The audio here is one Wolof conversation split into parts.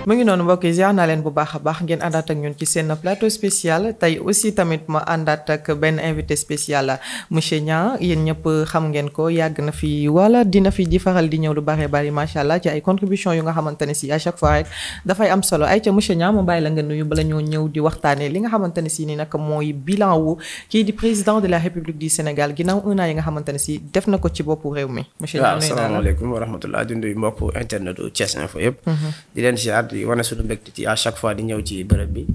mu ngi noonu mbokk yi ziar naa leen bu baax a baax ngeen àndaat ak ñun ci seen plateau spécial tey aussi tamit ma àndaat ak benn invité spécial monsieur Niang yéen ñëpp xam ngeen ko yàgg na fi wala dina fi di faral di ñëw lu bari bari macha allah ci ay contributions yu nga xamante ne si à chaque fois rek dafay am solo ay ca monsieur Niang mu bàyyi la nga nuyu bala ñoo ñëw di waxtaanee li nga xamante ne si ni nag mooy bilan wu kii di président de la République du Sénégal ginnaaw un an yi nga xamante ne si def na ko ci boppu réew mi. monsieur Niang nuyu naa la asalaamaaleykum wa rahmatulah di nuyu mbokku internet Thiès Info yëpp. di leen ziar di wane suñu mbégte ci à chaque fois di ñëw ci bërëb bi.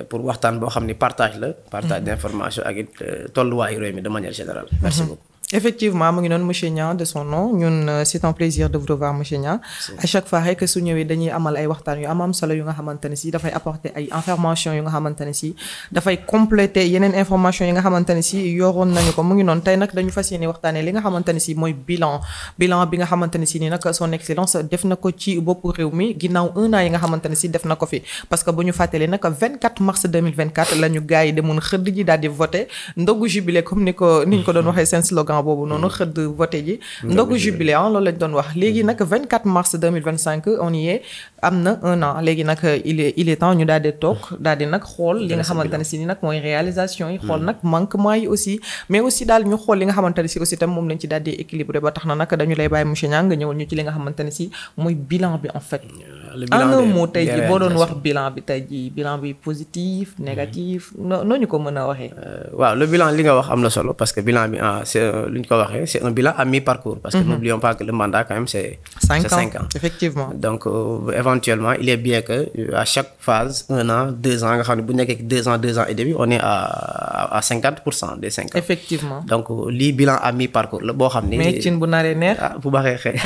pour waxtaan boo xam ni partage la. partage d'information ak it tolluwaayu réew mi de manière générale. merci beaucoup. effectivement mu ngi noonu monsieur Niang de son nom ñun c'est un plaisir de vous revoir monsieur Niang à chaque fois rek su ñëwee dañuy amal ay waxtaan yu am solo yu nga xamante ne si dafay apporter ay information yu nga xamante ne si dafay compléter yeneen information yi nga xamante ne si yoroon nañu ko mu ngi noonu tey nag dañu fas yéene waxtaanee li nga xamante ne si mooy bilan bi nga xamante ne si ni nag son excellence def na ko ci boppu réew mi ginnaaw un an yi nga xamante ne si def na ko fi parce que bu ñu fàttalee nag 24 mars 2024 la ñu gars yi demoon xëdd ji daal di voté ndogu jubilé comme niñ ko doon waxee seen slogan boobu noonu xëdd voté ji ndogu jubilé loolu lañ doon wax léegi nag 24 mars 2025 on y est am na un an léegi nag il est temps ñu daal di toog daal di nag xool li nga xamante ne si ni nag mooy réalisation yi xool nag manquement yi aussi mais aussi daal ñu xool li nga xamante ne si aussi tam moom lañ ci daal di équilibré ba tax na nag dañu lay bàyyi monsieur Niang nga ñëwal ñu ci li nga xamante ne si mooy bilan bi en fait en un mot tey ji boo doon wax bilan bi tey ji bilan bi positif négatif noo ñu ko mën a waxee waaw le bilan li nga wax am na solo parce que bilan bi c'est un bilan à mi-parcours parce que n'oublions pas que le mandat quand même c'est 5 ans effectivement donc éventuellement il est bien que à chaque phase 1 an 2 ans nga xam ne bu nekkee 2 ans et demi on est à 50% des 5 ans effectivement donc lii bilan à mi-parcours la boo xam ne mais cin bu naree neex bu baxee xëy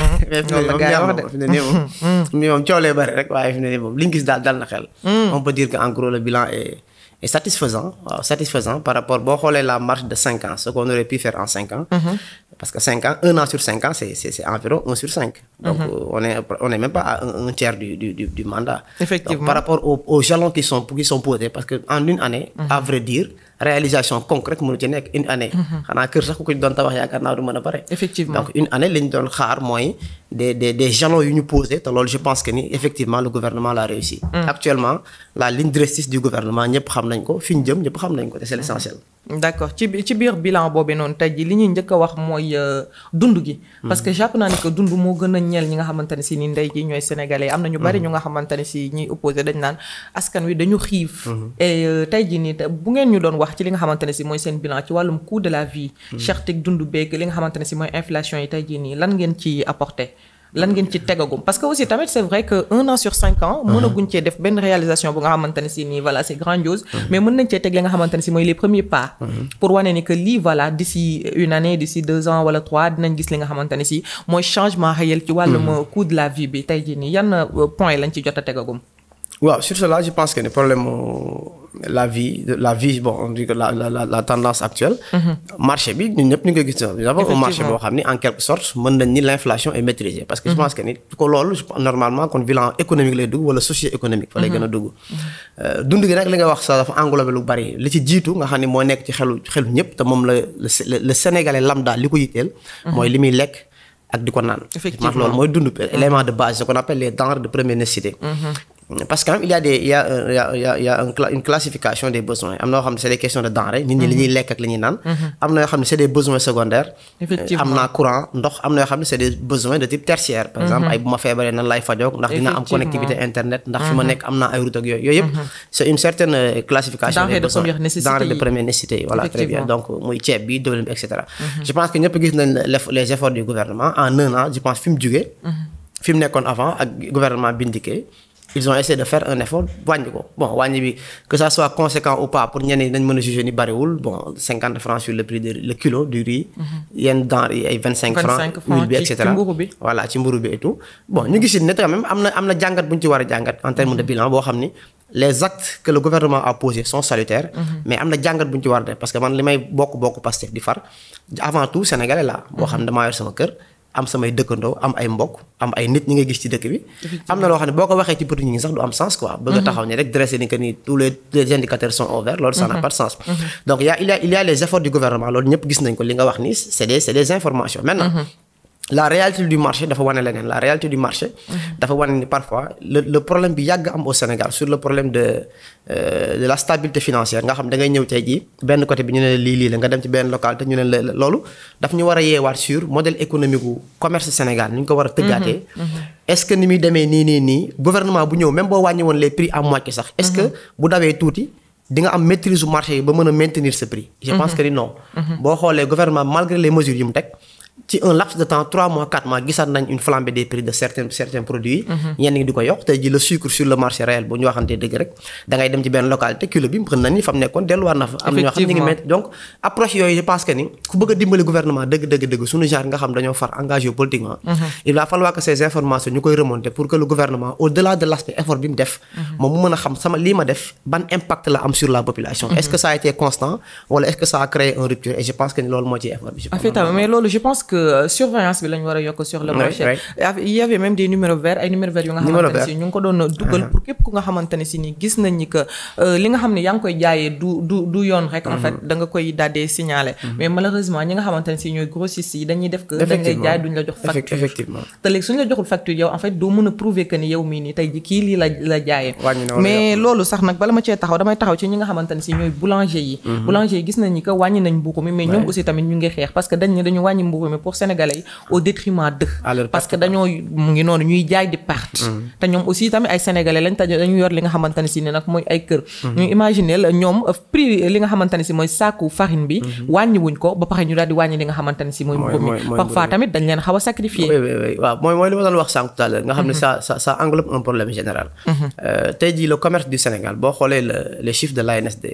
fi ne nii moom coolee bari rek waaye fi ne nii moom li ñu gis daal dal na xel on peut dire que en gros le bilan est satisfaisant par rapport boo xoolee la marche de 5 ans ce qu'on aurait pu faire en 5 ans parce que 5 ans 1 an sur 5 ans c'est environ 1 sur 5 donc on est même pas à un tiers du mandat effectivement donc, par rapport aux jalons qui sont posés parce que en une année à vrai dire réalisation concrète mënu ci nekk une année xanaa kër sax ku ko doon tabax yaakaar naa du mën a pare effectivement donc une année li ñu doon xaar mooy des jalons yu ñu posé te loolu je pense que ni effectivement le gouvernement l'a réussi actuellement la ligne directrice du gouvernement ñëpp xam nañ ko fi ñu jëm ñëpp xam nañ ko te c'est l'essentiel d'accord ci biir bilan boobee noonu tey ji li ñuy njëkk a wax mooy dund gi parce que jàpp naa ni que dund moo gën a ñeel ñi nga xamante ne si ni ndey ji ñooy sénégalais am na ñu bari ñu nga xamante ne si ñuy opposé dañ naan askan wi dañu xiif et tey ji nii bu ngeen ñu doon wax ci li nga xamante ne si mooy seen bilan ci wàllum coût de la vie cherté dund beeg li nga xamante ne si mooy inflation yi tey ji nii lan ngeen ci apporté lan ngeen ci tegagum parce que aussi tamit c'est vrai que 1 an sur 5 ans mënaguñ cee def benn réalisation bu nga xamante ne si nii voilà c'est grandiose mais mën nañ cee teg li nga xamante ne si mooy les premiers pas pour wane ni que lii voilà d'ici une année d'ici 2 ans wala 3 dinañ gis li nga xamante ne si mooy changement réel ci wàllum coût de la vie bi tey jii nii yan point lañ ci jot a tegagum waaw sur cela je pense que le problème la vie bon on dit que la tendance actuelle marché bi ñun ñëpp ñu ngi koy gis nous avons un marché boo xam ni en quelque sorte mën nañ ni l'inflation est maîtrisée parce que je pense que ni ko loolu normalement kon bilan économique lay dugg wala socio-économique fa lay gën a dugg dund gi nag li nga wax sax dafa englobé lu bari li ci jiitu nga xam ni moo nekk ci xelu ñëpp te moom le sénégalais lambda li ko yitteel mooy li muy lekk ak di ko naan effectivement loolu mooy dund élément de base ce qu'on appelle les denrées de première nécessité parce que il y a une classification des besoins am na yoo xam ne c'est des questions de denrées nit ñi li ñuy lekk ak li ñuy naan am na yoo xam ne c'est des besoins secondaires am na courant ndox am na yoo xam ne c'est des besoins de type tertiaire par exemple ay bu ma feebaree nan lay fajoog ndax dina am connectivité internet ndax fi ma nekk am na ay route ak yooyu yëpp c'est une certaine classification des besoins denrées de première nécessité voilà très bien donc muy ceeb bi diwlin bi et cetera je pense que ñëpp gis nañ les efforts du gouvernement en un an je pense fi mu jugee fi mu nekkoon avant ak gouvernement bindikee ils ont essayé de faire un effort wàññi ko bon wàññi bi que ça soit conséquent ou pas pour ñenn ñi dañ mën a juger ni bariwul bon 50 francs sur le prix le kilo du riz yenn denrées yi ay 25 francs huile bi et cetera voilà ci mburu bi et tout bon ñu gis ne quand même am na jàngat bu ñu ci war a jàngat en termes de bilan boo xam ni les actes que le gouvernement a posés sont salutaires mais am na jàngat bu ñu ci war a def parce que man li may bokk Pastef di far avant tout sénégalais la boo xam ne damaa yor sama kër am samay dëkkandoo am ay mbokk am ay nit ñi nga gis ci dëkk bi am na loo xam ne boo ko waxee ci bëtu ñi sax du am sens quoi bëgg a taxaw ni rek dressé ni que ni tous les indicateurs sont au vert loolu ça n'a pas de sens donc il y a les efforts du gouvernement loolu ñëpp gis nañ ko li nga wax ni c'est des informations maintenant la réalité du marché dafa wane leneen la réalité du marché. dafa wane ni parfois le problème bi yàgg am au Sénégal sur le problème de la stabilité financière nga xam da ngay ñëw tey jii benn côté bi ñu ne la lii la nga dem ci benn localité ñu ne la loolu daf ñu war a yeewaat sur modèle économique gu commerce Sénégal ni ñu ko war a tëggaatee. est-ce que ni muy demee nii gouvernement bu ñëw même boo wàññi woon les prix à moitié sax. est-ce que bu dawee tuuti. di nga am maîtrise du marché yi ba mën a maintenir ce prix. je pense que ni non. boo xoolee gouvernement malgré les mesures yu mu teg. ci un laps de temps 3 mois 4 mois gisaat nañ une flambée des prix de certains produits. ñenn ñi di ko yokk tey ji le sucre sur le marché réel bu ñu waxantee dëgg rek da ngay dem ci benn localité kilo bi mën na ni fa mu nekkoon delluwaat na fa. am na ñoo xam ne ñu ngi mettre donc approche yooyu je pense que ni ku bëgg a dimbali gouvernement dëgg suñu genre nga xam dañoo far engagé politiquement. il va falloir que ces informations ñu koy remonter pour que le gouvernement au-delà de l'aspect effort bi mu def. moom mu mën a xam sama lii ma def ban impact la am sur la population. est-ce que ça a été constant wala est-ce que ça a créé une rupture et je pense que ni loolu moo ci effort bi. mais loolu je pense que surveillance bi lañ war a yokk sur le marché. il y avait même des numéros verts ay numéros verts yu nga xamante ne si ñu ngi ko doon dugal pour képp ku nga xamante ne si ni gis nañ ni que li nga xam ne yaa ngi koy jaayee du yoon rek en fait da nga koy daal di signaler. mais malheureusement ñi nga xamante ne si ñooy grossistes yi dañuy def que dañ lay jaay duñ la jox facture. effectivement te léegi suñu la joxul facture yow en fait doo mën a prouver que ni yow mii nii tey ji kii lii la jaayee. mais loolu sax nag bala ma cee taxaw damay taxaw ci ñi nga xamante ne si ñooy boulanger yi. boulanger yi gis nañ ni que wàññi nañ mbuuko mi mais ñoom aussi tamit ñu ngi xeex parce que dañ ne dañu wàññi mbuuko mi pour Sénégalais au détriment d'eux parce que dañoo mu ngi noonu ñuy jaay di perte te ñoom aussi tamit ay sénégalais lañ te dañu yor li nga xamante ne si ne nag mooy ay kër ñu imaginer la ñoom prix li nga xamante ne si mooy saaku farine bi wàññi wuñ ko ba pare ñu daal di wàññi li nga xamante ne si mooy mburu mi parfois tamit dañ leen xaw a sacrifier waaw mooy li ma doon wax sànq tout à l'heure nga xam ne ça englobe un problème général tey jii le commerce du Sénégal boo xoolee les chiffres de l'ANSD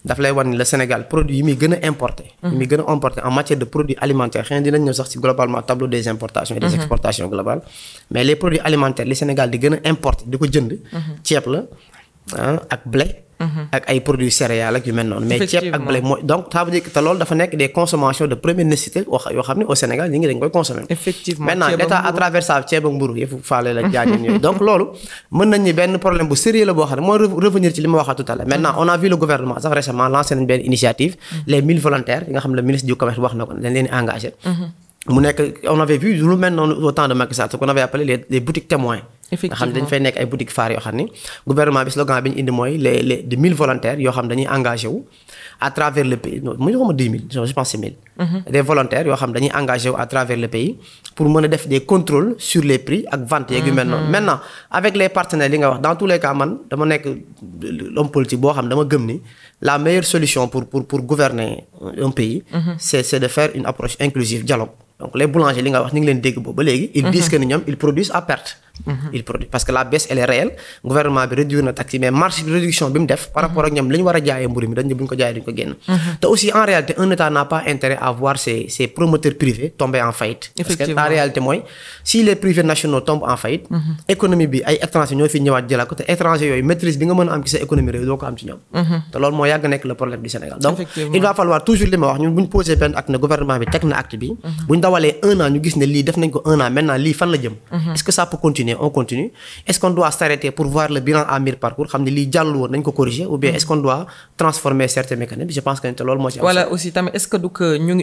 daf lay wan ni le Sénégal produit yi muy gën a importé. yi muy gën a importé en matière de produits alimentaires xëy na dinañ ñëw sax ci globalement tableau des importations et des exportations globales mais les produits alimentaires li Sénégal di gën a importé di ko jënd. ceeb la ak blé. ak ay produits céréales ak yu mel noonu. mais ceeb ak blé mooy donc ça veut dire que te loolu dafa nekk des consommations de première nécessité yoo xam ne au Sénégal ñi ngi dañ koy consommer. effectivement maintenant l'État à travers ça ceeb ak mburu yëpp faale la jaajën yooyu donc loolu mën nañ ni benn problème bu sérieux la boo xam ne mooy revenir ci li ma waxaat tout à l'heure maintenant on a vu le gouvernement sax récemment lancé nañ benn initiative les 1000 volontaires yi nga xam ne le ministre du commerce wax na ko dañ leen engagé mu nekk on avait vu lu mel noonu au temps de Macky Sall ce qu'on avait appelé les boutiques témoins nga xam ne dañ fay nekk ay boutiques phares yoo xam ne gouvernement bi slogan bi ñu indi mooy les 1000 volontaires yoo xam dañuy engagé wu à travers le pays non mu ñu xama 10 000 je pense c'est 1000 des volontaires yoo xam dañuy engagé wu à travers le pays pour mën a def des contrôles sur les prix ak ventes yeeg yu mel noonu maintenant avec les partenaires li nga wax dans tous les cas man dama nekk homme politique boo xam dama gëm ni la meilleure solution pour gouverner un pays c'est de faire une approche inclusive dialogue donc les boulangers li nga wax ñu ngi leen dégg boobu ba léegi ils disent que ni ñoom ils produisent à perte ils produisent parce que la baisse elle est réelle gouvernement bi réduire na taxe mais marge bi réduction bi mu def par rapport ak ñoom li ñu war a jaayee mburu mi dañ ne bu ñu ko jaayee duñu ko génn te aussi en réalité un État n'a pas intérêt à voir ses promoteurs privés tomber en faillite parce que la réalité mooy si les privés nationaux tombent en faillite économie bi ay étrangers ñoo fi ñëwaat jëlaat ko te étrangers yooyu maîtrise bi nga mën a am ci sa économie réew doo ko am ci ñoom te loolu moo yàgg nekk le problème du Sénégal donc il va falloir toujours li ma wax ñun bu ñu posé benn acte ne gouvernement bi teg na acte bi bu ñu dawalee 1 an ñu gis ne lii def nañ ko 1 an maintenant lii fan la jëm est-ce que ça peut continuer on continue est-ce qu'on doit s'arrêter pour voir le bilan à mi-parcours xam ne lii jàllul woon nañ ko corriger ou bien est-ce qu'on doit transformer certains mécanismes je pense que te loolu moo ci am voilà aussi tamit est-ce que du que ñu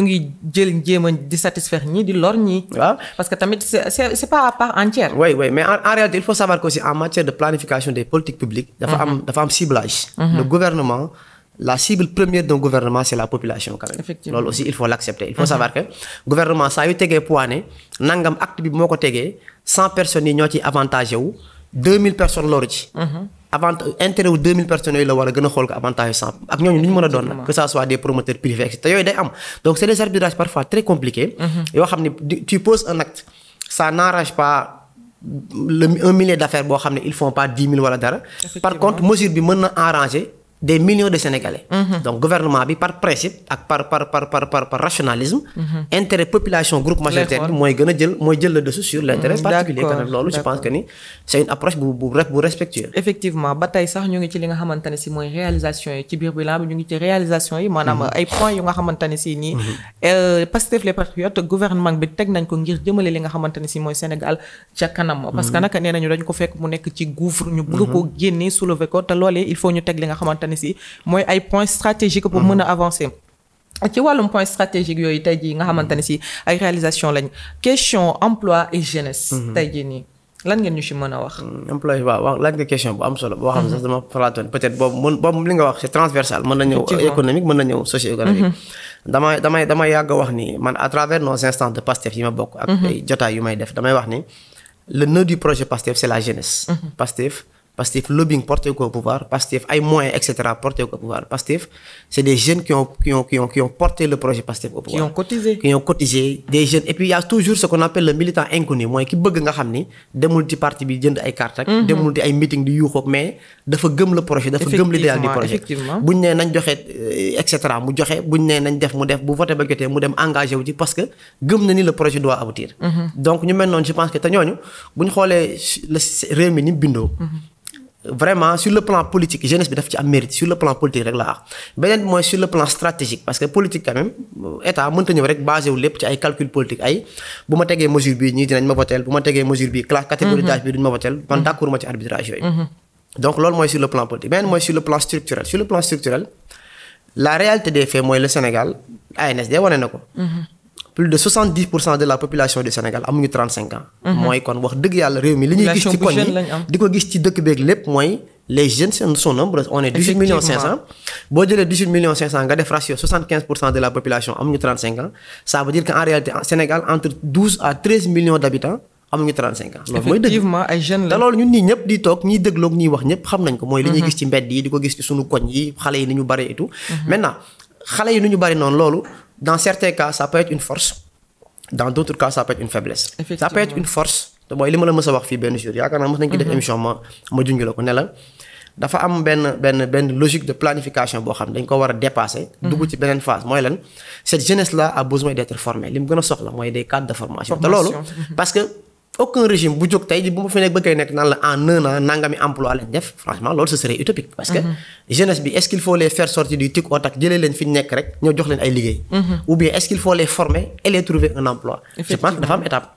ngi jël jéem a di satisfaire ñii di lor ñii waaw parce que tamit c'est pas à part entière oui mais en réalité il faut savoir que aussi en matière de planification des politiques publiques dafa am ciblage le gouvernement la cible première d'un gouvernement c'est la population quand même loolu aussi il faut l'accepter il faut savoir que gouvernement saa yu tegee poids nangam acte bi moo ko tegee 100 personnes yi ñoo ci avantagé wu 2000 personnes loru ci intérêt wu 2000 personnes yooyu la war a gën a xool ko avantage 100 ak ñooñu ni ñu mën a doon nag que ça soit des promoteurs privés te yooyu day am donc c'est des arbitrages parfois très compliqués yoo xam ne tu poses un acte ça n'arrange pas un millier d'affaires boo xam ne ils font pas 10 000 wala dara par contre mesure bi mën na arranger des millions de Sénégalais. Donc gouvernement bi par principe ak par rationalisme. intérêt population groupe majoritaire bi mooy gën a jël le dessus sur l'intérêt particulier quand même loolu je pense que ni c'est une approche bu respectueuse. effectivement ba tey sax ñu ngi ci li nga xamante ne si mooy réalisation yi ci biir bilan bi ñu ngi ci réalisation yi maanaam ay points yu nga xamante ne si nii Pastef les patriotes gouvernement bi teg nañ ko ngir jëmale li nga xamante ne si mooy Sénégal ca kanam. parce que naka nee nañu dañu ko fekk mu nekk ci gouffre ñu bëgg ko génnee soulever ko te loolee il faut ñu teg li nga xamante si mooy ay points stratégiques pour mën a avancer ci wàllum point stratégique yooyu tey jii nga xamante ne si ay réalisation lañ question emploi et jeunesse. tey jii nii lan ngeen ñu ci mën a wax. emploi waaw laaj nga question bu am solo boo xam ne sax dama xalaatoon peut-être boobu li nga wax c'est transversal mën na ñëw économique mën na ñëw socio-économique. damay yàgg wax ni man à travers nos instances de Pastef yi ma bokk. ak ay jotaay yu may def damay wax ni le nœud du projet Pastef c'est la jeunesse. Pastef lobbying porté ko au pouvoir, Pastef ay moyens etc. porté ko au pouvoir. Pastef c'est des jeunes qui ont porté le projet Pastef au pouvoir. Qui ont cotisé des jeunes et puis il y a toujours ce qu'on appelle le militant inconnu mooy ki bëgg nga xam ni demul ci parti bi jënd ay carte ak demul di ay meeting di yuuxoog mais dafa gëm le projet dafa gëm l'idéal du projet buñ nee nañ joxe et cetera mu joxe buñ nee nañ def mu def bu voté ba jotee mu dem engagé wu ci parce que gëm na ni le projet doit aboutir. Donc ñu mel noonu je pense que te ñooñu buñ xoolee réew mi ni bindoo vraiment sur le plan politique jeunesse bi daf ci am mérite sur le plan politique rek la wax beneen mooy sur le plan stratégique parce que politique quand même état mënta ñëw rek basé wu lépp ci ay calcul politique ay bu ma tegee mesure bi ñii dinañ ma votel bu ma tegee mesure bi classe catégorie d'âge bi duñ ma votel man d'accord ma ci arbitrage yooyu donc loolu mooy sur le plan politique beneen mooy sur le plan structurel la réalité des faits mooy le Sénégal ANSD wane na ko plus de 70% de la population du Sénégal amuñu 35 ans. mooy kon wax dëgg yàlla réew mi li ñuy gis ci koñ yi di ko gis ci dëkk beeg lépp mooy les jeunes sont nombreux on est 18 millions 500 boo jëlee 18 millions 500 nga def ratio 75% de la population amuñu 35 ans ça veut dire qu'en réalité Sénégal entre 12 à 13 millions d'habitants amuñu 35 ans. loolu mooy dëgg effectivement ay jeunes la te loolu ñun nii ñëpp di toog ñiy dégloog ñiy wax ñëpp xam nañ ko mooy li ñuy gis ci mbedd yi di ko gis ci sunu koñ yi xale yi ni ñu bare et tout maintenant xale yi ni ñu bari noonu loolu dans certains cas ça peut être une force dans d'autres cas ça peut être une faiblesse. Ça peut être une force te mooy li ma la mës a wax fii benn jour yaakaar naa mës nañu ko def émission ma junj la ko ne la dafa am benn logique de planification boo xam ne dañ ko war a dépasser. dugg ci beneen phase mooy lan cette jeunesse là a besoin d'être formée li mu gën a soxla mooy des cadres de formation. te loolu parce que aucun régime bu jóg tey bu ma fi nekk bëggee nekk naan la en un an nangami emploi lañ def franchement loolu ce serait utopique parce que jeunesse bi est-ce qu'il faut les faire sortir du tic au tac jëlee leen fi ñu nekk rek ñoo jox leen ay liggéey ou bien est-ce qu'il faut les former et les trouver un emploi je pense que dafa am étape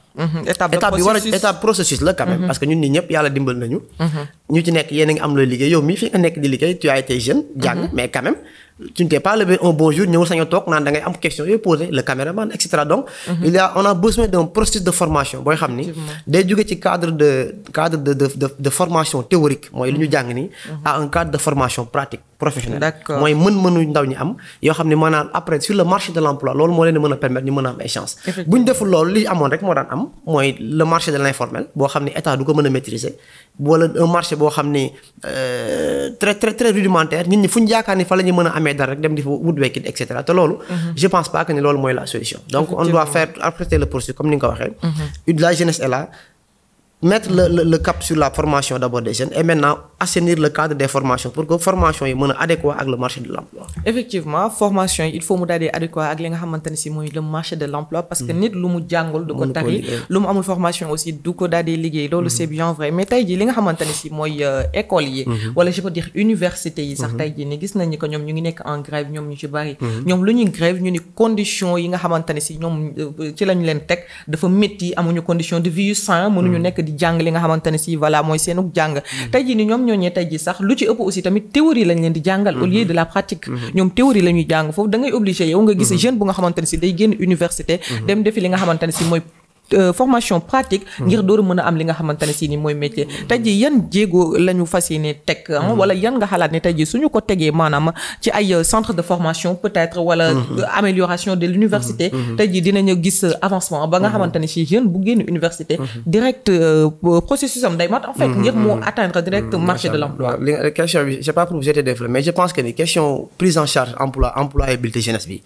bi war a étape processus la quand même parce que ñun ñi ñëpp yàlla dimbal nañu ñu ci nekk yéen a ngi am looy liggéey yow mii fi nga nekk di liggéey tu as été jeune jàng mais quand même tu ne t'es pas levé un bon jour ñëw sañ a toog naan da ngay am question yooyu posé le caméraman et cetera donc on a besoin d'un processus de formation booy xam ni day jóge ci cadre de formation théorique mooy li ñu jàng ni à un cadre de formation pratique professionnelle mooy mën-mënu ndaw ñi am yoo xam ne maanaam après sur le marché de l'emploi loolu moo leen mën a permettre ñu mën a am ay chance bu ñu deful loolu li amoon rek moo daan am mooy le marché de l'informel boo xam ne état du ko mën a maîtriser wala un marché boo xam ne très très très rudimentaire nit ñi fu ñu yaakaar ni fa la ñu mën a amee dara rek dem di fa wut wekkit et cetera te loolu je pense pas que ni loolu mooy la solution donc on doit faire apprêter le processus comme ni nga ko waxee la jeunesse est là mettre le cap sur la formation d'abord des jeunes et maintenant assainir le cadre des formations pour que formation yi mën a adéquat ak le marché de l'emploi. Effectivement formation yi il faut mu daal di adéquat ak li nga xamante ne si mooy le marché de l'emploi parce que nit lu mu jàngul du ko tari lu mu amul formation aussi du ko daal di liggéey loolu c'est bien vrai mais tey jii li nga xamante ne si mooy école yi wala je peux dire université yi sax tey jii ni gis nañ ni que ñoom ñu ngi nekk en grève ñoom ñu ci bari ñoom lu ñuy grève ñu ni condition yi nga xamante ne si ñoom ci lañu leen teg dafa métti amuñu condition de vie yu sain mënuñu nekk di jàng li nga xamante ne si voilà mooy seenug jàng tey jii ni ñoom ñooñee tey jii sax lu ci ëpp aussi tamit théorie lañ leen di jàngal au lieu de la pratique ñoom théorie la ñuy jàng foofu da ngay obligé yow nga gis jeune bu nga xamante ne si day génn université dem defi li nga xamante ne si mooy formation pratique ngir door a mën a am li nga xamante ne si ni mooy métier tey jii yan jéego la ñu fas yéene teg wala yan nga xalaat ne tey jii suñu ko tegee maanaam ci ay centre de formation peut-être wala amélioration de l'université tey jii dinañu gis avancement ba nga xamante ne si jeune bu génn université direct processus am day mat en fait ngir mu atteindre direct marché de l'emploi. Question bi j'ai pas pour jeter des fleurs mais je pense que ni question prise en charge employabilité jeunesse bi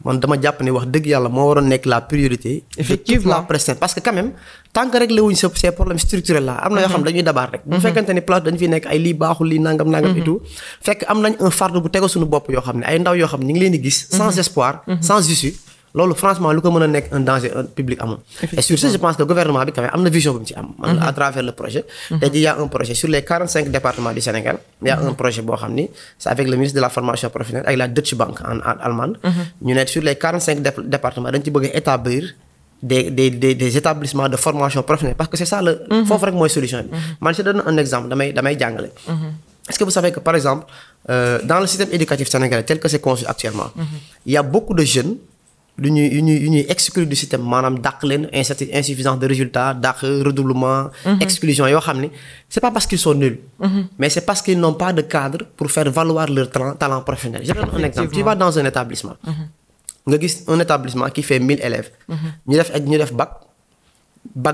man dama jàpp ne wax dëgg yàlla moo waroon nekk la priorité. Effectivement la presse parce que quand même tant que réglé wuñ ces problèmes structurels là am na yoo xam dañuy dabaat rek. bu fekkente ni place dañu fi nekk ay lii baaxul lii nangam et tout fekk am nañ un fardeau bu tegu suñu bopp yoo xam ne ay ndaw yoo xam ne ñu ngi leen di gis. sans espoir sans issue. loolu franchement lu ko mën a nekk un danger public amul. Et sur ce je pense que gouvernement bi quand même am na vision bu mu ci am. à travers le projet. tey jii y a un projet sur les 45 départements du Sénégal. y a un projet boo xam ni c'est avec le ministre de la formation professionnelle avec la Deutsche Bank en allemande. ñu ne sur les 45 départements dañ ci bëgg a établir des établissements de formation professionnelle parce que c'est ça le. foofu rek mooy solution bi. man je donne un exemple damay jàngale. est-ce que vous savez que par exemple dans le système éducatif sénégalais tel que c'est conçu actuellement il y a beaucoup de jeunes yu ñuy exclure du système maanaam dàq leen insuffisance de résultats dàq redoublement exclusion yoo xam ne c'est pas parce qu'ils sont nuls mais c'est parce qu'ils n'ont pas de cadre pour faire valoir leur talent professionnel. Je donne un exemple. Tu vas dans un établissement nga gis un établissement qui fait 1000 élèves ñu def bac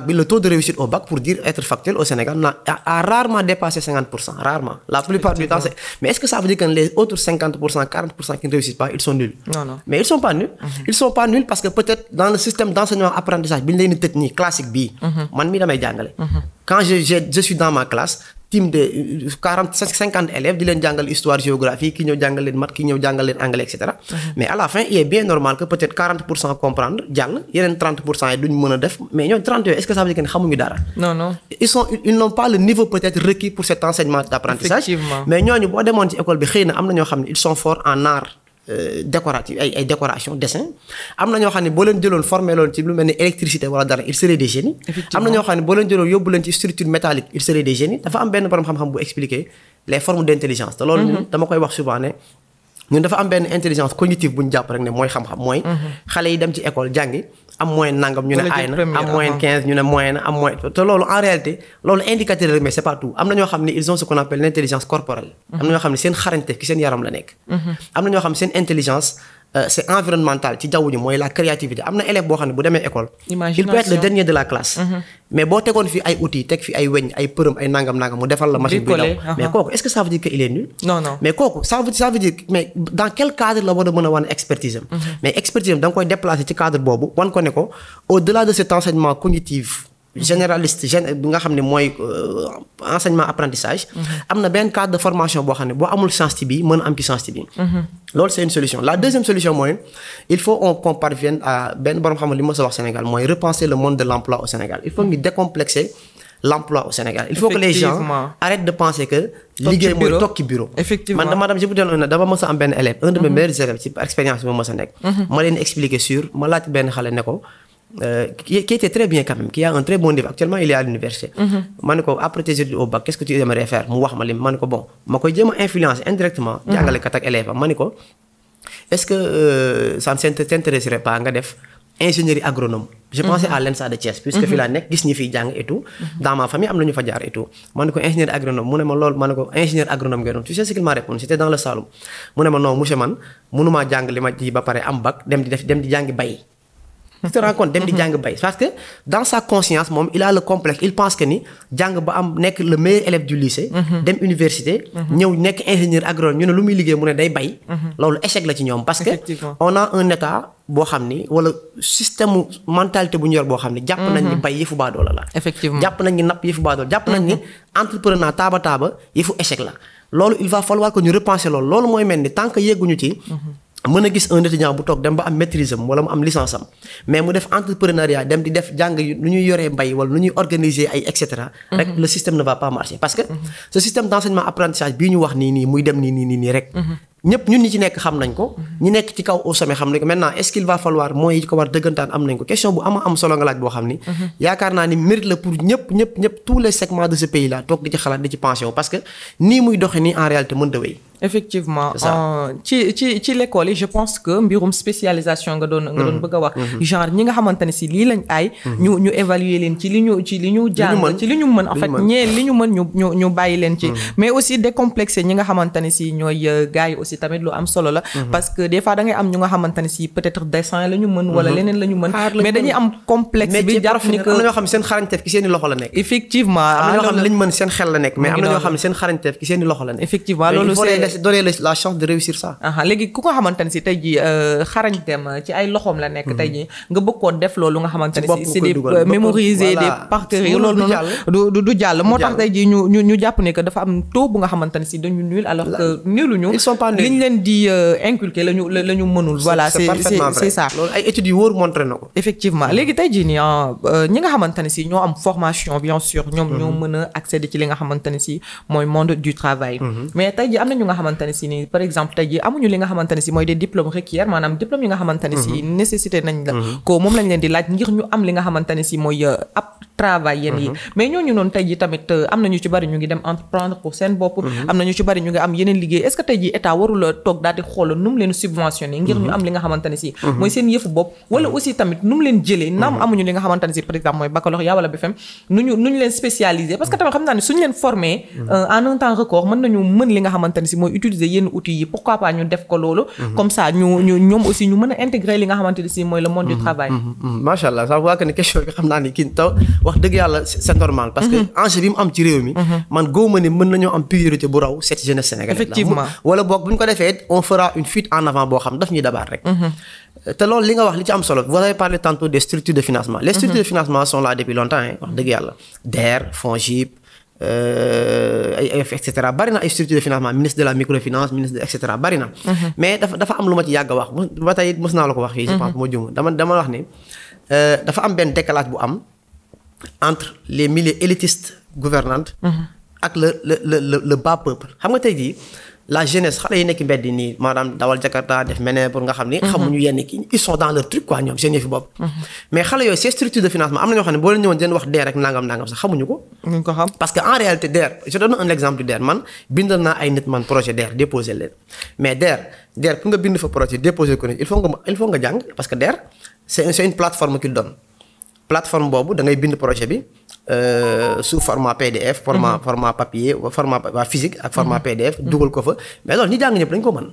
bi le taux de réussite au bac pour dire être factuel au Sénégal a rarement dépassé 50%, rarement. La plupart du temps c'est... Mais est-ce que ça veut dire que les autres 50%, 40% qui ne réussissent pas, ils sont nuls? Non. Mais ils sont pas nuls. Ils sont pas nuls parce que peut-être dans le système d'enseignement apprentissage bi ñu leen di tëj nii classique bii man mii damay jàngale quand je suis dans ma classe team de 50 élèves di leen jàngal histoire géographie ki ñëw jàngal leen maths ki ñëw jàngal leen anglais et cetera mais à la fin il est bien normal que peut-être 40% comprendre jàll yeneen 30% yi duñ mën a def mais ñooñu 30 yooyu est-ce que ça veut dire que xamuñu dara. Non. Ils n'ont pas le niveau peut-être requis pour cet enseignement d'apprentissage. Effectivement. Mais ñooñu boo demoon ci école bi xëy na am na ñoo xam ne ils sont forts en art décoratif ay décoration dessin am na ñoo xam ne boo leen jëloon formé loon ci lu mel ni électricité wala dara ils seraient des génies. am na ñoo xam ne boo leen jëloon yóbbu leen ci structure métallique ils seraient des génies dafa am benn borom xam-xam bu expliquer les formes d'intelligence te loolu ñun dama koy wax souvent ne ñun dafa am benn intelligence cognitive bu ñu jàpp rek ne mooy xam-xam mooy xale yi dem ci école jàngi am moyenne nangam ñu ne aay na am moyenne 15 ñu ne moyenne am moyenne te loolu en réalité loolu indicateur rek mais c'est pas tout am na ñoo xam ne ils ont ce qu'on appelle l'intelligence corporelle am na ñoo xam ne seen xarañte ci seen yaram la nekk am na ñoo xam ne seen intelligence c'est environnemental ci jaww ji mooy la créativité am na élève boo xam ne bu demee école il peut être le dernier de la classe mais boo tegoon fi ay outils teg fi ay weñ ay përëm ay nangam mu defal la machine bi daw mais kooku est-ce que ça veut dire que il est nul non mais kooku ça veut dire mais dans quel cadre la war a mën a wan expertise am mais expertise am da nga koy déplacer ci cadre boobu wan ko ne ko au-delà de cet enseignement cognitif généraliste bi nga xam ne mooy enseignement apprentissage am na benn cadre de formation boo xam ne boo amul chance ci bii mën a am ci chance ci bii loolu c'est une solution. La deuxième solution mooy il faut qu'on parvienne à benn borom xam ne li ma sa wax Sénégal mooy repenser le monde de l'emploi au Sénégal il faut ñu décomplexer l'emploi au Sénégal il faut que les gens arrêtent de penser que liggéey mooy toog ci bureau effectivement man madame je vous donne dama mës a am benn élève un de mes meilleurs élèves ci expérience bi ma mës a nekk ma leen expliquer sur ma laaj benn xale ne ko qui était très bien quand même, qui a un très bon niveau. Actuellement, il est à l'université. Maniko, après tes études au bac, qu'est-ce que tu aimerais faire? Moi, maniko, bon, je vais influencer indirectement, les quatre élèves. Maniko, est-ce que ça ne t'intéresserait pas à def ingénierie agronome? Je pensais à l'ENSA de Thiès, puisque fi la nek gis ñi fi jang et tout. Dans ma famille, am nañu fa jaar et tout. Maniko ingénieur agronome, mu ne ma lool maniko ingénieur agronome ngay doon. Tu sais ce qu'il m'a répondu? C'était dans le Saloum. Mu ne ma non, monsieur man, mënuma jang li ma ci ba paré am bac dem di jangi bay. Tu te rends compte dem di jàng bay parce que dans sa conscience moom il a le complexe il pense que ni jàng ba am nekk le meilleur élève du lycée dem université ñëw nekk ingénieur agronome ñu ne lu muy liggéey mu ne day bay loolu échec la ci ñoom parce que on a un état boo xam ni wala système mentalité bu ñu yor boo xam ni jàpp nañ ni bay yëfu baadoola la effectivement jàpp nañ ni napp yëfu baadoola jàpp nañ ni entrepreneur taaba yëfu échec la loolu il va falloir que ñu repenser loolu mooy mel ni tant que yegguñu ci mën a gis un étudiant bu toog dem ba am maîtrise am wala mu am licence am mais mu def entrepreneuriat dem di def jàng nu ñuy yoree mbay wala nu ñuy organiser ay et cetera rek le système ne va pas marcher parce que ce système d'enseignement apprentissage bii ñu wax nii muy dem nii rek ñëpp ñun ñi ci nekk xam nañ ko ñi nekk ci kaw au sommet xam nañ ko maintenant est-ce qu'il va falloir mooy yi ko war dëggantaan am nañ ko question bu am solo nga laaj boo xam ni yaakaar naa ni mérite la pour ñëpp tous les segments de ce pays là toog di ci xalaat di ci pension parce que nii muy doxe nii en réalité mën da wéy effectivement ci l'école yi je pense que mbirum spécialisation nga doon bëgg a wax genre ñi nga xamante ne si lii lañ aay ñu évaluer leen ci li ñu jàng ci li ñu mën en fait ñee li ñu mën ñu bàyyi leen ci mais aussi décomplexer ñi nga xamante ne si ñooy gars yi aussi tamit lu am solo la parce que des fois da ngay am ñu nga xamante ne si peut-être dessin la ñu mën wala leneen la ñu mën mais dañuy am complexe bi jàpp ni que am na ñoo xam ne seen xarañteef ci seen i loxo la nekk effectivement am na ñoo xam ne li ñu mën seen xel la nekk mais am na ñoo xam ne seen xarañteef ci seen i loxo la nekk effectivement loolu donner la chance de réussir ça. léegi ku ko xamante ne si tey jii xarañteem ci ay loxoom la nekk tey jii nga bëgg koo def loolu nga xamante ne si c'est des mémoriser des parties loolu noonu du jàll moo tax tey jii ñu jàpp ne que dafa am taux bu nga xamante ne si dañu nul alors que nuluñu li ñu leen di inculquer la ñu mënul voilà c'est ça loolu ay études yu wóor montré na ko effectivement léegi tey jii nii ñi nga xamante ne si ñoo am formation bien sûr ñoom ñoo mën a accéder ci li nga xamante ne si mooy monde du travail mais tey jii am na ñu nga xamante ne si ni par exemple tey jii amuñu li nga xamante ne si mooy des diplômes requiers maanaam diplôme yi nga xamante ne si nécessité nañ la ko moom lañ leen di laaj ngir ñu am li nga xamante ne si mooy travail yenn yi mais ñooñu noonu tey ji tamit am na ñu ci bari ñu ngi dem entreprendre pour seen bopp am na ñu ci bari ñu ngi am yeneen liggéey est-ce que tey ji état warul toog daal di xool nu mu leen subventionné ngir ñu am li nga xamante ne si mooy seen yëfu bopp wala aussi tamit nu mu leen jëlee naam amuñu li nga xamante ne si par exemple mooy baccalauréat wala BFEM nu ñu leen spécialisé parce que tamit xam naa ne suñu leen formé en un temps record mën nañu mën li nga xamante ne si mooy utiliser yenn outils yi pourquoi pas ñu def ko loolu comme ça ñoom aussi ñu mën a intégrer li nga xamante ne si mooy le monde du travail. macha allah ça voit que ne question bi xam naa ni kii taw wax dëgg yàlla c'est normal parce que enjeu bi mu am ci réew mi man góob ni mën nañoo am priorité bu raw cette jeunesse sénégalaise. effectivement wala boog bu ñu ko defee on fera une fuite en avant boo xam daf ñuy dabaat rek. te loolu li nga wax li ci am solo vous avez parlé tantôt des structures de financement. les structures de financement sont là depuis longtemps wax dëgg yàlla DER FONGIP et cetera bari na ay structures de financement ministre de la microfinance ministre de et cetera bari na. mais dafa am lu ma ci yàgg a wax ba tey mës naa la ko wax fii. je pense moo jum dama wax ni dafa am benn décalage bu am entre les milieux élitistes gouvernantes ak le bas peuple xam nga tey jii la jeunesse xale yi nekk mbedd nii maanaam dawal Jakarta def menee pour nga xam ni xamuñu yenn kii ils sont dans leur truc quoi ñoom seen yëfi bopp mais xale yooyu ces structures de financement am na ñoo xam ne boo leen ñëwoon den wax DER rek nangam sax xamuñu ko ñu ko xam parce que en réalité DER je donne un exemple du DER man bindal naa ay nit man projet DER déposer leen mais DER pour nga bind fa projet déposer ko ne il faut nga jàng parce que DER c'est une plateforme qu'il donne plateforme boobu da ngay bind projet bi sous format PDF format papier format physique ak format PDF dugal ko fa mais loolu ñi jàng ñëpp dañ ko mën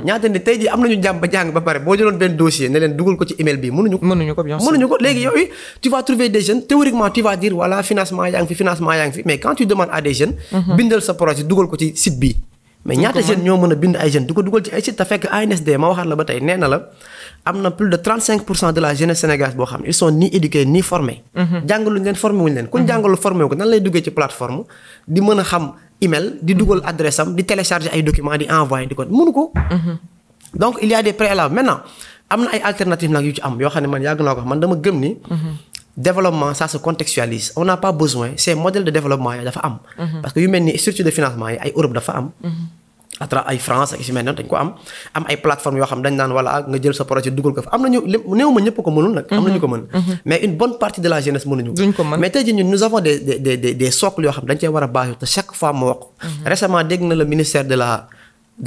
ñaata ne tey jii am nañu jàng ba pare boo jëloon benn dossier ne leen dugal ko ci email bi mënuñu ko léegi yooyu tu vas trouver des jeunes théoriquement tu vas dire voilà financement yaa ngi fi mais quand tu demandes à des jeunes bindal sa projet dugal ko ci site bi mais ñaata jeunes ñoo mën a bind ay jeunes du ko dugal ci ay site te fekk ANSD ma waxaat la ba tey nee na la am na plus de 35% de la jeunesse sénégalaise boo xam ne ils sont ni éduqués ni formés. jàngaluñ leen formé wuñ leen. kuñ jàngalu formé wu ko nan lay duggee ci plateforme di mën a xam email di dugal adresse am di télécharger ay documents di envoyer di ko mënu ko. donc il y a des préalables maintenant am na ay alternatives nag yu ci am yoo xam ne man yàgg naa ko man dama gëm ni. développement ça se contextualise on n'a pas besoin ces modèles de développement yooyu dafa am. parce que yu mel ni structure de financement yi ay Europe dafa am. à travers ay France ak yu mel noonu dañ ko am ay plateformes yoo xam dañ naan wala nga jël sa projet dugal ko fa am nañu néew ma ñëpp ko mënul nag. am nañu ko mën. mais une bonne partie de la jeunesse mënuñu ko. mais tey jii ñun nous avons des socles yoo xam dañ cee war a baax te chaque fois ma wax ko. récemment dégg na le ministère de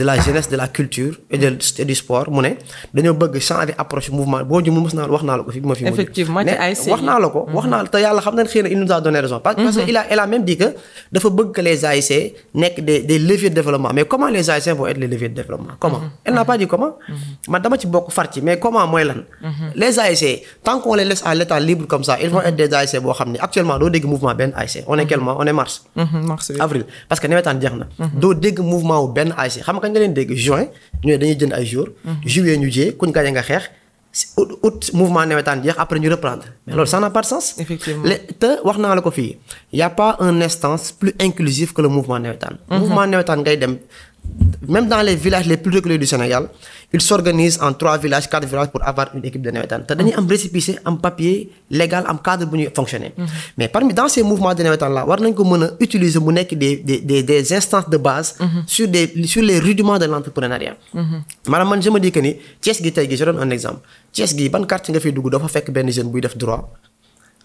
la jeunesse de la culture et du sport mu ne dañoo bëgg changer approche mouvement boo ju mës naa wax naa la ko fi bi ma fi effectivement ci ASC wax naa la ko wax naa la te yàlla xam na xëy na il nous a donné raison parce que il a même dit que dafa bëgg que les ASC nekk des leviers de développement mais comment les ASC vont être les leviers de développement comment elle n'a pas dit comment man dama ci bokk far ci mais comment mooy lan les ASC tant qu'on les laisse à l'état libre comme ça ils vont être des ASC boo xam ne actuellement doo dégg mouvement benn ASC on est quel mois on est mars avril parce que nawetaan jeex na doo dégg mouvement wu benn ASC kañ nga leen dégg juin ñu dañuy jënd ay jours juillet ñu jiyee kuñ gañe nga xeex août mouvement nawetaan jeex après ñu reprendre mais loolu ça n'a pas de sens. effectivement te wax naa la ko fii y a pas un instance plus inclusif que le mouvement nawetaan. mouvement nawetaan ngay dem même dans les villages les plus reculés du Sénégal ils s'organisent en 3 villages 4 villages pour avoir une équipe de nawetaan te dañuy am récépissé am papier légal am cadre bu ñuy fonctionner. mais parmi dans ces mouvements de nawetaan là war nañ ko mën a utiliser mu nekk des instances de base. sur les rudiments de l'entrepreneuriat. maanaam man je me dis que ni Thiès gi tey gi je donne un exemple Thiès gi ban quartier nga fiy dugg dafa fekk benn jeune buy def droit.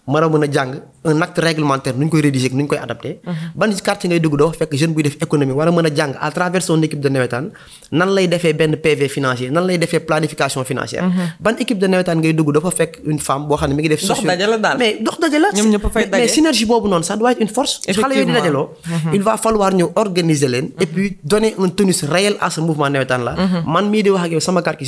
mara mën a jàng un acte réglementaire nu ñu koy rédiger nu ñu koy adapté. ban quartier ngay dugg dafa fekk jeune buy def économie war a mën a jàng à travers son équipe de nawetaan nan lay defee benn PV financier nan lay defee planification financière. ban équipe de nawetaan ngay dugg dafa fekk une femme boo xam ne mi ngi def. dox daje la daal mais dox daje la. ñoom ñëpp fay daje mais synergie boobu noonu ça doit être une force. xale yooyu di dajaloo. il va falloir ñëw organiser leen. et puis donner un tonus réel à ce mouvement nawetaan là. man mii di wax ak yow sama quartier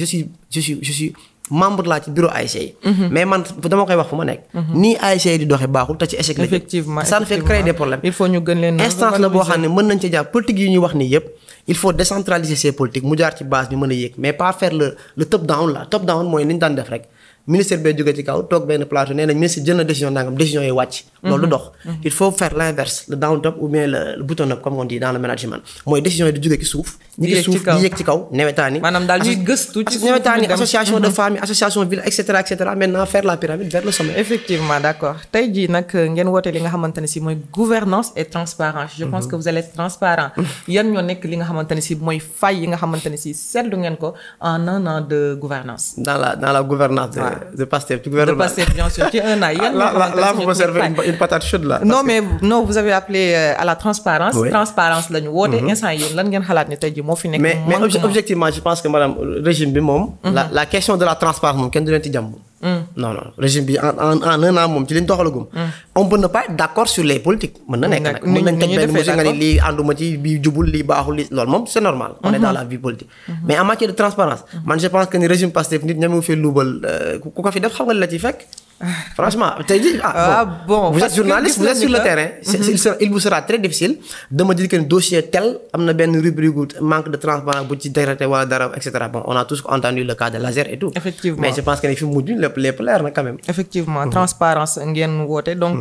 je suis membre laa ci bureau ASC yi. mais man dama koy wax fu ma nekk. nii ASC yi di doxee baaxul te ci échec la. effectivement ça ne fait créer des problèmes. il faut ñu gën leen instance la boo xam ne mën nañ ci jaar politique yi ñuy wax nii yëpp il faut décentraliser ces politiques mu jaar ci base bi mën a yéeg mais pas faire le top down là top down mooy ni ñu daan def rek. ministère bee jógee ci kaw toog benn plateau nee nañ ministre jël na décision nangam décision yi wàcc. loolu du dox. il faut faire l'inverse le down top ou bien le bottom up comme on dit dans le management mooy décision yi di jógee ci suuf. ñi ci suuf di yéeg ci kaw newetaani. maanaam daal ñuy gëstu ci suuf newetaani association de famille association ville et cetera maintenant faire la pyramide vers le sommet. effectivement d'accord tey jii nag ngeen woote li nga xamante ne si mooy gouvernance et transparence je pense que vous allez être transparent yan ñoo nekk li nga xamante ne si mooy fay yi nga xamante ne si seetlu ngeen ko en un an de gouvernance. dans la gouvernance de Pastef du de gouvernement. Pastef bien sûr ci 1 an yan Là vous me servez une patate chaude là. non mais non vous avez appelé à la transparence Oui. transparence la ñu woote instant yéen lan ngeen xalaat ni tey jii moo fi nekk mais objectivement je pense que madame régime bi moom la question de la transparence moom kenn du leen ci jàmm. non régime bi en 1 an moom ci li ñu doxalagum. on peut ne pas être d'accord sur les politiques. mën na nekk nag mën nañ teg benn mesure nga ni lii ànduma ci bii jubul lii baaxul lii loolu moom c'est normal. on est dans la vie politique. mais en matière de transparence man je pense que ni régime Pastef nit ña mu fi luubal ku ko fi def xam nga li la ciy fekk. franchement tey jii bon vous êtes journaliste vous êtes sur le terrain. il vous sera très difficile de me dire que dossier tel am na benn rubrique manque de transparence bu ci décrété wala dara et cetera bon on a tous entendu le cas de Lazer et tout. effectivement mais je pense que ni fi mujj lépp leer na quand même. effectivement transparence ngeen woote donc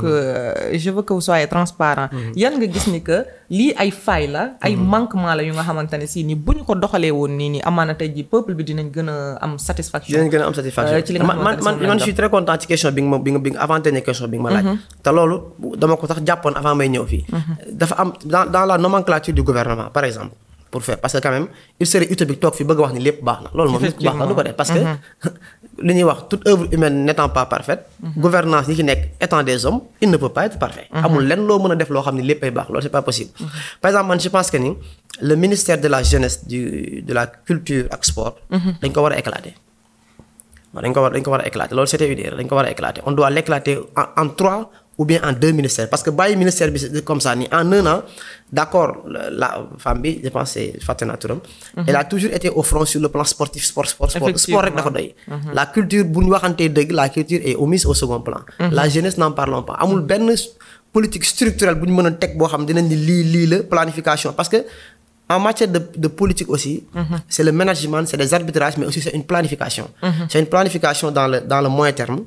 je veux que vous soyez transparent yan nga gis ni que lii ay failles la ay manquements la yu nga xamante ne si ni bu ñu ko doxalee woon nii nii amaana tey jii peuple bi dinañ gën a am satisfaction. dinañ gën a am satisfaction ci li nga xamante ne man je suis très content ci question bi nga avant dernière question bi nga ma laaj. te loolu dama ko sax jàppoon avant may ñëw fii. dafa am dans la nomenclature du gouvernement par exemple. pour faire parce que quand même il serait utopique toog fi bëgg a wax ni lépp baax na loolu moom nit ku baax na du ko def parce que li ñuy wax toute œuvre humaine n'étant pas parfaite gouvernance yi ci nekk étant des hommes il ne peut pas être parfait amul lenn loo mën a def loo xam ne lépp ay baax loolu c'est pas possible par exemple man je pense que ni le ministère de la jeunesse de la culture ak sport dañ ko war a éclater waaw dañ ko war a éclater loolu c'était une idée dañ ko war a éclater on doit l'éclater en 3 ou bien en 2 ministères parce que bàyyi ministère bi comme ça ni en 1 an d'accord la femme bi je pense c'est Fatou Touram elle a toujours été au front sur le plan sportif sport rek dafa doy la culture bu ñu waxantee dëgg la culture est omise au second plan la jeunesse n'en parlons pas amul benn politique structurelle bu ñu mën a teg boo xam dinañ ni lii la planification parce que en matière de politique aussi c'est le management c'est des arbitrages mais aussi c'est une planification c'est une planification dans le moyen terme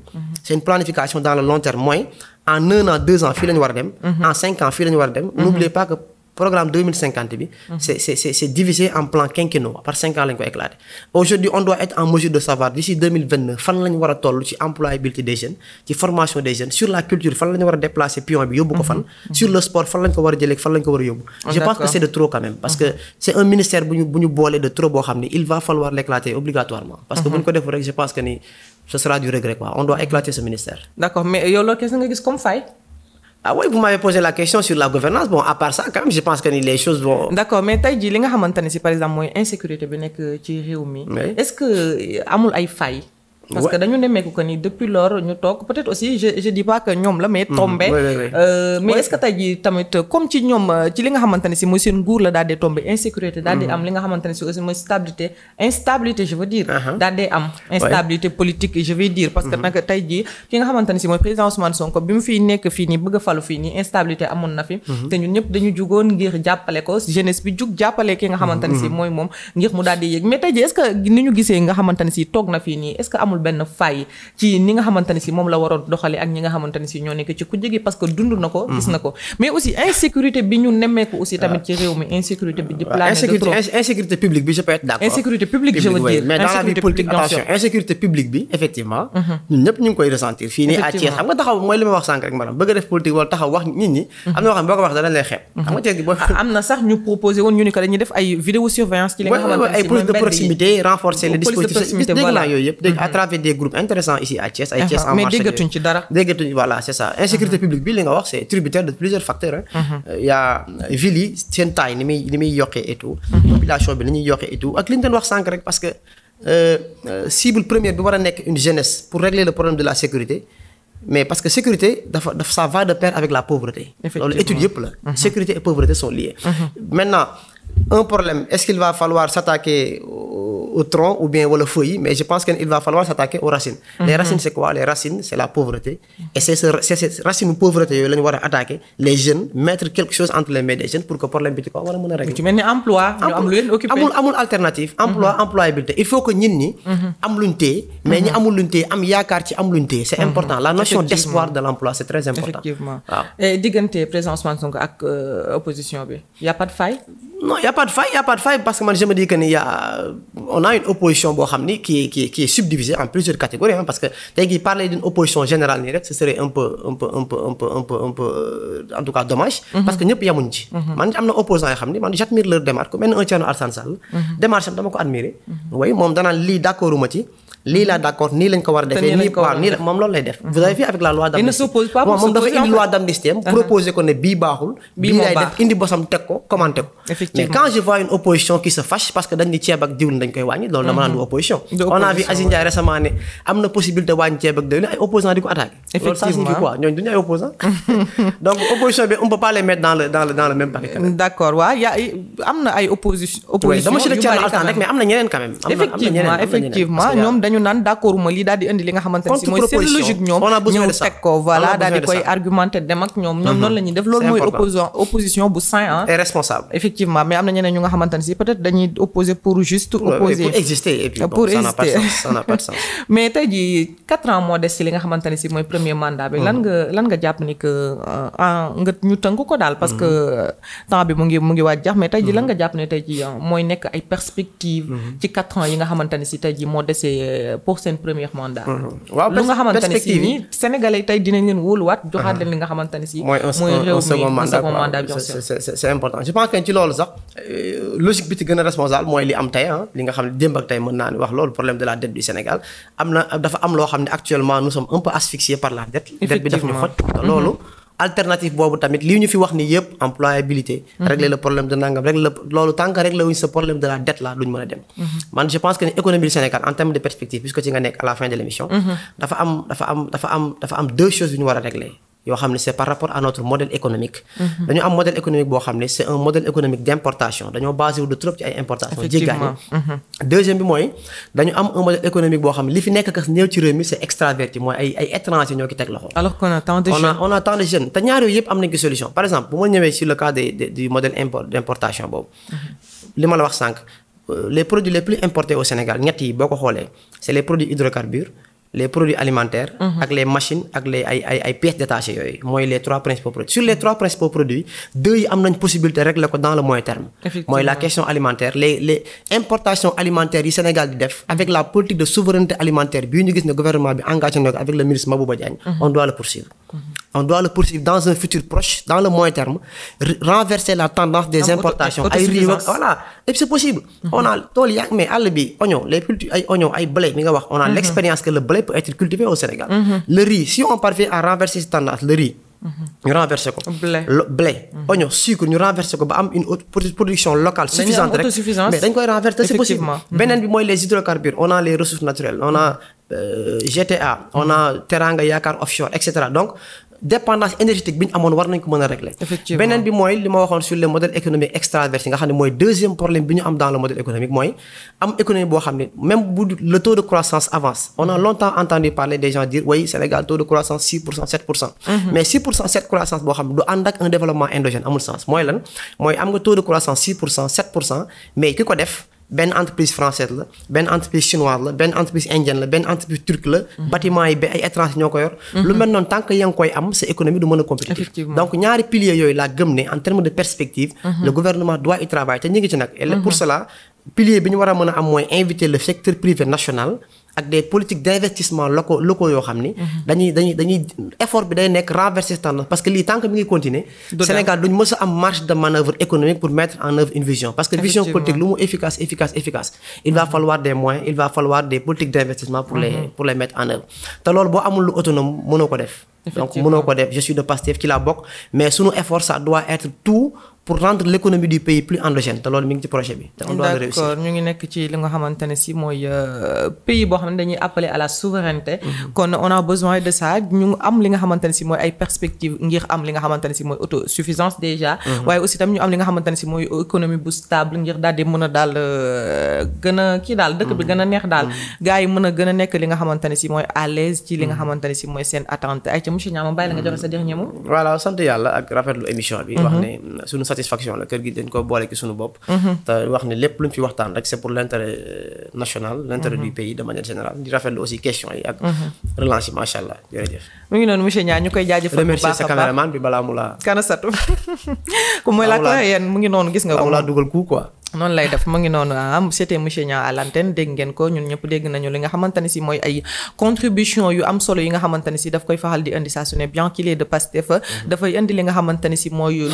c'est une planification dans le long terme mooy en 1 an 2 ans fii la ñu war a dem en 5 ans fii la ñu war a dem n'oubliez pas que programme 2050 bi c'est divisé en plans quinquennaux par 5 ans lañu ko éclater aujourd'hui on doit être en mesure de savoir d'ici 2029 fan la ñu war a toll ci employabilité des jeunes ci formation des jeunes sur la culture fan la ñu war a déplacer pion bi yóbbu ko fan sur le sport fan la ñu ko war a jëlee fan la ñu ko war a yóbbu je pense que c'est de trop quand même parce que c'est un ministère bu ñu boole de trop boo xam ne il va falloir l'éclater obligatoirement parce que bu ñu ko deful rek je pense que ni ce sera du regret quoi on doit éclater ce ministère. D'accord mais yow loolu qu'est-ce que nga gis comme faille. Ah oui, vous m'avez posé la question sur la gouvernance bon à part ça quand même je pense que ni les choses vont. D'accord mais tey jii li nga xamante ne si par exemple mooy insécurité bi nekk ci réew mi. est-ce que amul ay failles. parce que dañu nemmeeku que ni depuis lors ñu toog peut-être aussi je dis pas que ñoom la mais tombé mais est-ce que tey jii tamit comme ci ñoom ci li nga xamante ne si mooy seen nguur la daal di tombé insécurité daal di am li nga xamante ne si aussi mooy instabilité je veux dire daal di am instabilité politique je veux dire parce que nag tey jii ki nga xamante ne si mooy président Ousmane Sonko bi mu fiy nekk fii nii bëgg a falu fii nii instabilité amoon na fi te ñun ñëpp dañu jugoon ngir jàppale ko jeunesse bi jug jàppale ki nga xamante ne si mooy moom ngir mu daal di yéeg mais tey jii est-ce que ni ñu gisee nga xamante ne si toog na fii nii est-ce que amul benn faille ci ni nga xamante ne si moom la waroon doxale ak ñi nga xamante ne si ñoo nekk ci ku jege parce que dund na ko gis na ko mais aussi insécurité bi ñu nemmeeku aussi tamit ci réew mi insécurité bi di planer de trop insécurité publique bi je peux être d'accord insécurité publique je veux dire mais dans la vie politique attention insécurité publique bi effectivement ñun ñëpp ñu ngi koy ressentir fii nii à Thiès xam nga taxaw mooy li ma wax sànq rek madame bëgg a def politique wala taxaw wax nit ñi am na yoo xam ne boo ko wax danañ lay xeeb xam nga Thiès gi boo am na sax ñu proposé woon ñu ni ko dañuy def ay vidéo surveillance ci li nga xamante ne ay police de proximité renforcer les dispositifs dégg naa yooyu yëpp à travers des groupes intéressants ici à Thiès ay Thiès en marche mais déggatuñ ci dara déggatuñ voilà c'est ça insécurité publique bi li nga wax c'est tributaire de plusieurs facteurs y a ville yi seen taille ni muy yokkee et tout population bi ni ñuy yokkee et tout ak li ñu doon wax sànq rek parce que cible première bi war a nekk une jeunesse pour régler le problème de la sécurité mais parce que sécurité dafa ça va de pair avec la pauvreté loolu étude yëpp la sécurité et pauvreté sont liées maintenant un problème est-ce qu'il va falloir s'attaquer au tronc ou bien wala feuille mais je pense qu'il va falloir s'attaquer aux racines les racines c'est quoi les racines c'est la pauvreté et c'est cette racine pauvreté yooyu la ñu war a attaquer les jeunes mettre quelque chose entre les mains des jeunes pour que problème bi di ko war a mën a régler ci mel ni emploi ñu am lu leen occupé amul alternative employabilité il faut que ñin ñi am luñ téye mais ñi amul luñ téye am yaakaar ci am luñ téye c'est important la notion d'espoir de l'emploi c'est très important effectivement waaw diggante président Ousmane Sonko ak opposition bi y a pas de faille non y a pas de faille parce que man je me dis que ni on a une opposition boo xam ni qui est subdivisée en plusieurs catégories parce que tey jii parler d'une opposition générale nii rek ce serait un peu en tout cas dommage parce que ñëpp yamuñ ci man am na opposants yoo xam ni man j'admire leur démarche ku mel ni un Thierno Alassane Sall démarche am dama ko admirer oui moom danaan lii d'accorduma ci lii laa d'accord nii lañ ko war a defee nii waaw nii la moom loolu lay def vous avez vu avec la loi d'amnistie moom dafa indi loi d'amnistie am proposer ko ne bii baaxul bii lay def indi bosam teg ko commenter ko mais quand je vois une opposition qui se fâche parce que dañ ni ceeb ak diwlin dañ koy wàññi loolu dama naan du opposition on a vu Aziz Ndiaye récemment ne am na possibilité wàññi ceeb ak diwlin ay opposants di ko attaqué loolu ça signifie quoi ñooñu duñu ay opposants donc opposition bi on peut pas les mettre dans le même paquet quand même. D'accord waaw yaa am na ay opposition dama si la Thierno Alassane rek mais am na ñeneen quand même effectivement ñoom dañu naan d'accord ma lii daal di indi li nga xamante ne si mooy seen logique ñoom ñëw teg ko voilà daal di koy argumenter dem ak ñoom noonu la ñuy def loolu mooy opposition bu sain et responsable effectivement mais am na ñeneen ñu nga xamante ne si peut-être dañuy opposer pour juste opposer pour exister et puis bon ça n'a pas de sens mais tey jii 4 ans moo des ci li nga xamante ne si mooy premier mandat bi lan nga jàpp ni que nga ñu tënk ko daal parce que temps bi mu ngi waaj jax mais tey jii lan nga jàpp ne tey jii mooy nekk ay perspectives ci 4 ans yi nga xamante ne si tey jii moo desee pour seen premier mandat lu nga xamante ne si nii Sénégalais tey dinañ leen wóoluwaat joxaat leen li nga xamante ne si mooy réew mi second mandat bien sûr c'est important je pense que ci loolu sax logique bi ci gën a responsable mooy li am tey li nga xam ne démb ak tey mën naa ni wax loolu problème de la dette du Sénégal dafa am loo xam ne actuellement nous sommes un peu asphyxiés par la dette bi daf ñu xoj loolu alternative boobu tamit lii ñu fi wax ni yëpp employabilité régler le problème de nangam régler loolu tant que régler wuñ ce problème de la dette là duñ mën a dem man je pense que l'économie du Sénégal en termes de perspective puisque ci nga nekk à la fin de l'émission dafa am deux choses yu ñu war a régler yoo xam ne c'est par rapport à notre modèle économique dañu am modèle économique boo xam ne c'est un modèle économique d'importation dañoo basé wu de trop ci ay importation jéggaani deuxième bi mooy dañu am un modèle économique boo xam ne li fi nekk kas néew ci réew mi c'est extraverti mooy ay étrangers ñoo ki teg loxo alors qu'on a tant de jeunes on a tant de jeunes te ñaar yooyu yëpp am nañ ko solution par exemple bu ma ñëwee sur le cas du modèle d'importation boobu li ma la wax sànq les produits les plus importés au Sénégal ñett yi boo ko xoolee c'est les produits hydrocarbures les produits alimentaires ak les machines ak les ay pièces détachées yooyu mooy les 3 principaux produits sur les 3 principaux produits 2 yi am nañ possibilité régler ko dans le moyen terme mooy la question alimentaire les importations alimentaires yi Sénégal di def avec la politique de souveraineté alimentaire bii ñu gis ne gouvernement bi engagé na ko avec le ministre Mabouba Diagne on doit le poursuivre dans un futur proche dans le moyen terme renverser la tendance des importations ay riz voilà et puis c'est possible on a tool yaa mais àll bi oignon les cultures ay oignon ay blé mi nga wax on a l'expérience que le blé peut être cultivé au Sénégal le riz si on parvient à renverser cette tendance le riz ñu renverser ko blé oignon sucre ñu renverser ko ba am une production locale suffisante rek mais dañ koy renverser c'est possible beneen bi mooy les hydrocarbures on a les ressources naturelles on a GTA on a Teranga Yaakaar offshore etc donc dépendance énergétique bi ñu amoon war nañ ko mën a régler beneen bi mooy li ma waxoon sur le modèle économique extraverti nga xam ne mooy deuxième problème bi ñu am dans le modèle économique mooy am économie boo xam ne même bu le taux de croissance avance on a longtemps entendu parler des gens dire oui Sénégal taux de croissance 6% 7% mais 6% 7 croissance boo xam ne du ànd ak un développement endogène amul sens mooy lan mooy am nga taux de croissance 6% 7% mais ki ko def benn entreprise française la benn entreprise chinoise la benn entreprise indienne la benn entreprise turque la bâtiment yi ba ay étranger ñoo ko yor lu mel noonu tant que yaa ngi koy am sa économie du mën a compétitif donc ñaari piliers yooyu laa gëm ne en termes de perspective le gouvernement doit y travailler te ñu ngi ci nag et pour cela pilier bi ñu war a mën a am mooy inviter le secteur privé national ak des politiques d'investissement locaux yoo xam ni dañuy effort bi day nekk renverser tendance parce que lii tant que mi ngi continuer Sénégal duñ mës a am marge de manœuvre économique pour mettre en œuvre une vision parce que vision politique lu mu efficace il va falloir des moyens il va falloir des politiques d'investissement pour les mettre en œuvre te loolu boo amul lu autonome mënoo ko def donc mënoo ko def je suis de Pastef ci la bokk mais sunu effort ça doit être tout pour rendre l'économie du pays plus endogène te loolu mi ngi ci projet bi. te on doit le réussir. D'accord ñu ngi nekk ci li nga xamante ne si mooy pays boo xam ne dañuy appeler à la souveraineté. kon on a besoin de ça ñu am li nga xamante ne si mooy ay perspectives ngir am li nga xamante ne si mooy autosuffisance déjà. waaye aussi tam ñu am li nga xamante ne si mooy économie bu stable ngir daal di mën a daal gën a kii daal dëkk bi gën a neex daal. gars yi mën a gën a nekk li nga xamante ne si mooy à l'aise ci li nga xamante ne si mooy seen attente ay ca monsieur Niang ma bàyyi la nga joxe sa dernier mot. voilà sant yàlla ak rafetlu émission bi. wax ne suñu satisfaction la kër gi dañ ko boole ci suñu bopp te wax ne lépp lu ñu fi waxtaan rek c'est pour l'intérêt national l'intérêt du pays de manière générale di rafetlu aussi questions yi ak relance yi macha allah jërëjëf mu ngi noonu monsieur Niang ñu koy jaajëfal bu baax a baax remercier sa caméraman bi balaa mu la kana satu ku mooy la ko yéen mu ngi noonu gis nga ko mu laa dugal coup quoi noonu lay def mu ngi noonu c'était monsieur Niang à l'antenne dégg ngeen ko ñun ñëpp dégg nañu li nga xamante ne si mooy ay contribution yu am solo yi nga xamante ne si daf koy faxal di indi saa su ne bien qu'il est de Pastef dafay indi li nga xamante ne si mooy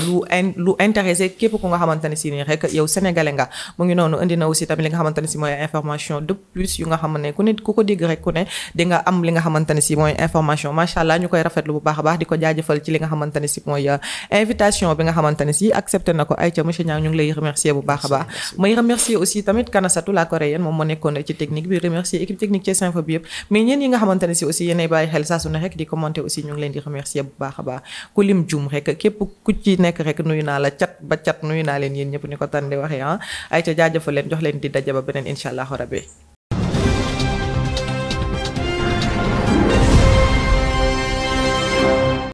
lu intéressé képp ku nga xamante ne si nii rek yow sénégalais nga mu ngi noonu indi na aussi tamit li nga xamante ne si mooy information de plus yu nga xam ne ku ne ku ko dégg rek ku ne di nga am li nga xamante ne si mooy information macha allah ñu koy rafetlu bu baax a baax di ko jaajëfal ci li nga xamante ne si mooy invitation bi nga xamante ne si accepté na ko ay ca monsieur Niang ñu ngi lay remercier bu baax a baax may remercier aussi tamit Kanasatou la coréenne moom moo nekkoon ci technique bi remercier équipe technique ci Info bi yëpp mais ñeen yi nga xamante ne si aussi yéenay bàyyi xel saa su ne rek di commenter aussi ñu ngi leen di remercier bu baax a baax ku lim jum rek képp ku ci nekk rek nuyu naa la cat ba cat nuyu naa leen yéen ñëpp ni ko tànde waxee ay ca jaajëfal leen jox leen di daje ba beneen incha allahu rabbi